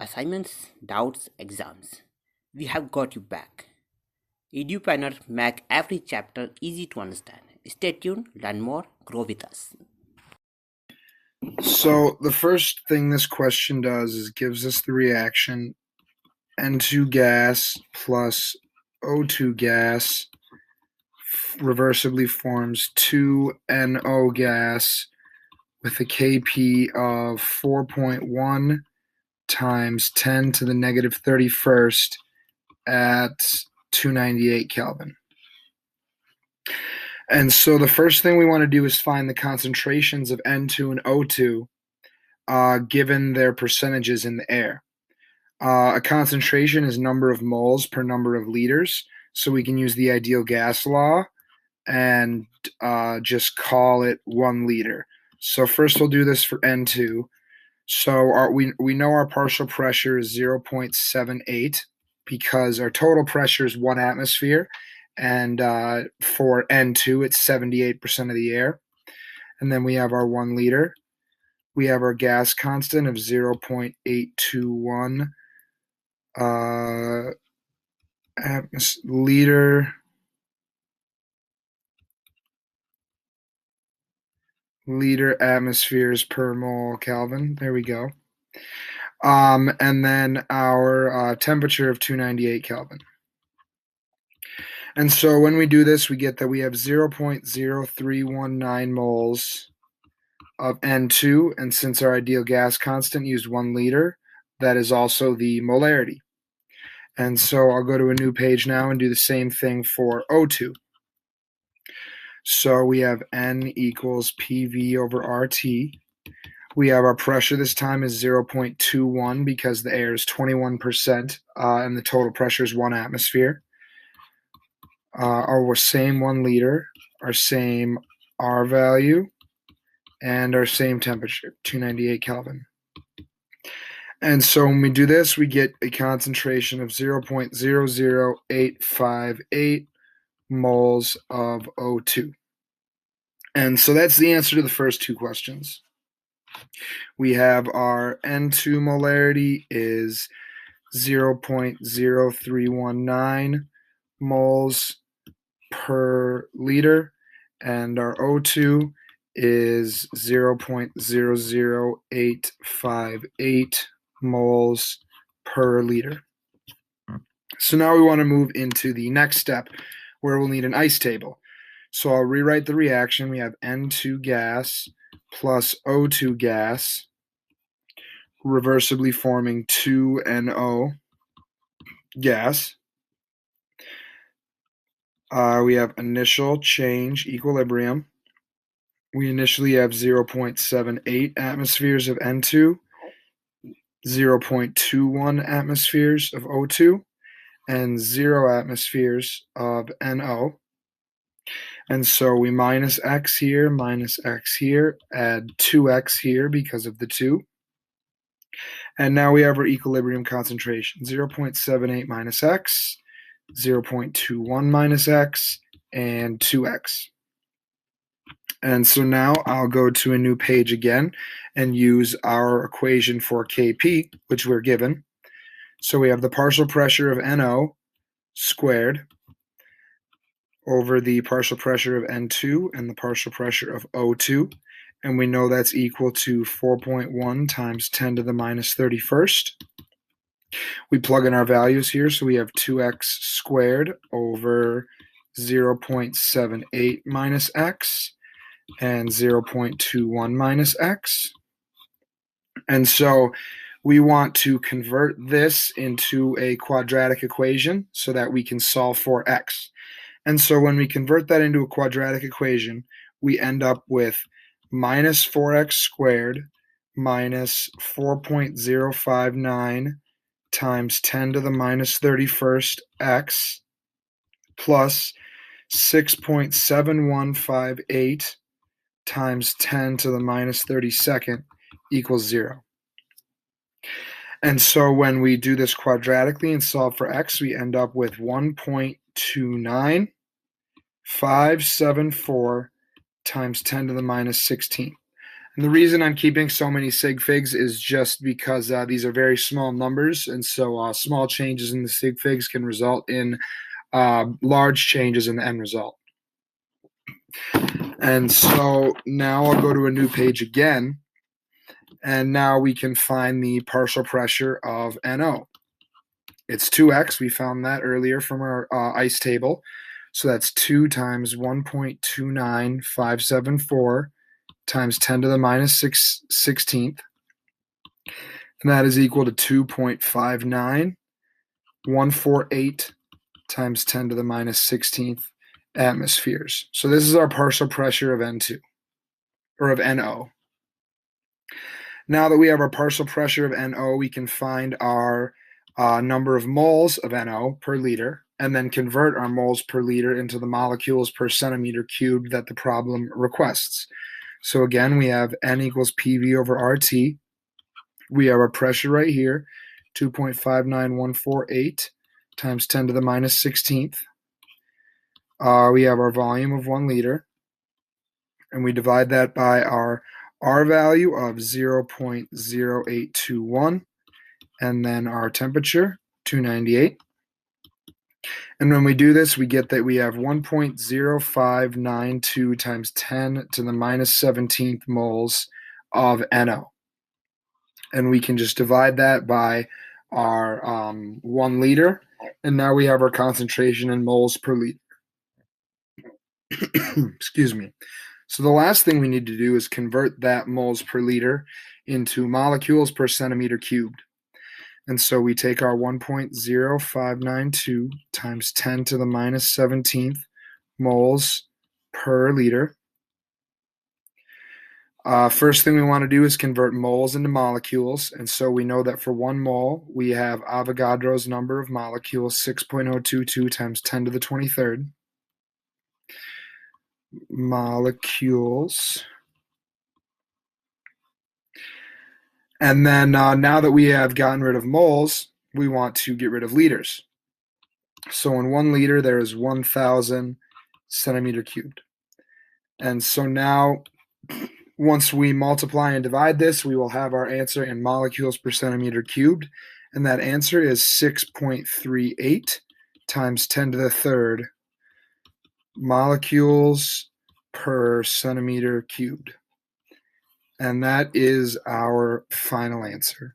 assignments, doubts, exams. We have got you back. EduPlanner make every chapter easy to understand. Stay tuned, learn more, grow with us. So the first thing this question does is gives us the reaction N2 gas plus O2 gas reversibly forms 2NO gas with a Kp of 4.1 times 10 to the negative 31st at 298 Kelvin. And so the first thing we want to do is find the concentrations of N2 and O2 given their percentages in the air. A concentration is number of moles per number of liters, so we can use the ideal gas law and just call it 1 liter. So first we'll do this for N2. So we know our partial pressure is 0.78 because our total pressure is 1 atmosphere, and for N2 it's 78% of the air. And then we have our 1 liter. We have our gas constant of 0.821 liter atmospheres per mole Kelvin. There we go. And then our temperature of 298 Kelvin. And so when we do this, we get that we have 0.0319 moles of N2, and since our ideal gas constant used 1 liter, that is also the molarity. And so I'll go to a new page now and do the same thing for O2. So we have N equals PV over RT. We have our pressure this time is 0.21 because the air is 21% and the total pressure is 1 atmosphere. Our same 1 liter, our same R value, and our same temperature, 298 Kelvin. And so when we do this, we get a concentration of 0.00858 moles of O2. And so that's the answer to the first two questions. We have our N2 molarity is 0.0319 moles per liter, and our O2 is 0.00858 moles per liter. So now we want to move into the next step where we'll need an ice table. So I'll rewrite the reaction. We have N2 gas plus O2 gas reversibly forming 2NO gas. We have initial change equilibrium. We initially have 0.78 atmospheres of N2, 0.21 atmospheres of O2, and 0 atmospheres of NO. And so we minus x here, add 2x here because of the 2. And now we have our equilibrium concentration, 0.78 minus x, 0.21 minus x, and 2x. And so now I'll go to a new page again and use our equation for Kp, which we're given. So we have the partial pressure of NO squared over the partial pressure of N2 and the partial pressure of O2. And we know that's equal to 4.1 times 10 to the minus 31st. We plug in our values here, so we have 2x squared over 0.78 minus x and 0.21 minus x. And so we want to convert this into a quadratic equation so that we can solve for x. And so when we convert that into a quadratic equation, we end up with minus 4x squared minus 4.059 times 10 to the minus 31st x plus 6.7158 times 10 to the minus 32nd equals 0. And so when we do this quadratically and solve for x, we end up with 1.29574 times 10 to the minus 16. And the reason I'm keeping so many sig figs is just because these are very small numbers, and so small changes in the sig figs can result in large changes in the end result. And so now I'll go to a new page again, and now we can find the partial pressure of NO. It's 2x. We found that earlier from our ice table. So that's 2 times 1.29574 times 10 to the minus 16th. And that is equal to 2.59148 times 10 to the minus 16th atmospheres. So this is our partial pressure of N2, or of NO. Now that we have our partial pressure of NO, we can find our number of moles of NO per liter, and then convert our moles per liter into the molecules per centimeter cubed that the problem requests. So again, we have N equals PV over RT. We have our pressure right here, 2.59148 times 10 to the minus 16th. We have our volume of 1 liter, and we divide that by our R value of 0.0821, and then our temperature, 298. And when we do this, we get that we have 1.0592 times 10 to the minus 17th moles of NO. And we can just divide that by our 1 liter, and now we have our concentration in moles per liter. Excuse me. So the last thing we need to do is convert that moles per liter into molecules per centimeter cubed. And so we take our 1.0592 times 10 to the minus 17th moles per liter. First thing we want to do is convert moles into molecules. And so we know that for 1 mole, we have Avogadro's number of molecules, 6.022 times 10 to the 23rd. Molecules. And then now that we have gotten rid of moles, we want to get rid of liters. So in 1 liter, there is 1,000 centimeter cubed. And so now, once we multiply and divide this, we will have our answer in molecules per centimeter cubed. And that answer is 6.38 times 10 to the third molecules per centimeter cubed. And that is our final answer.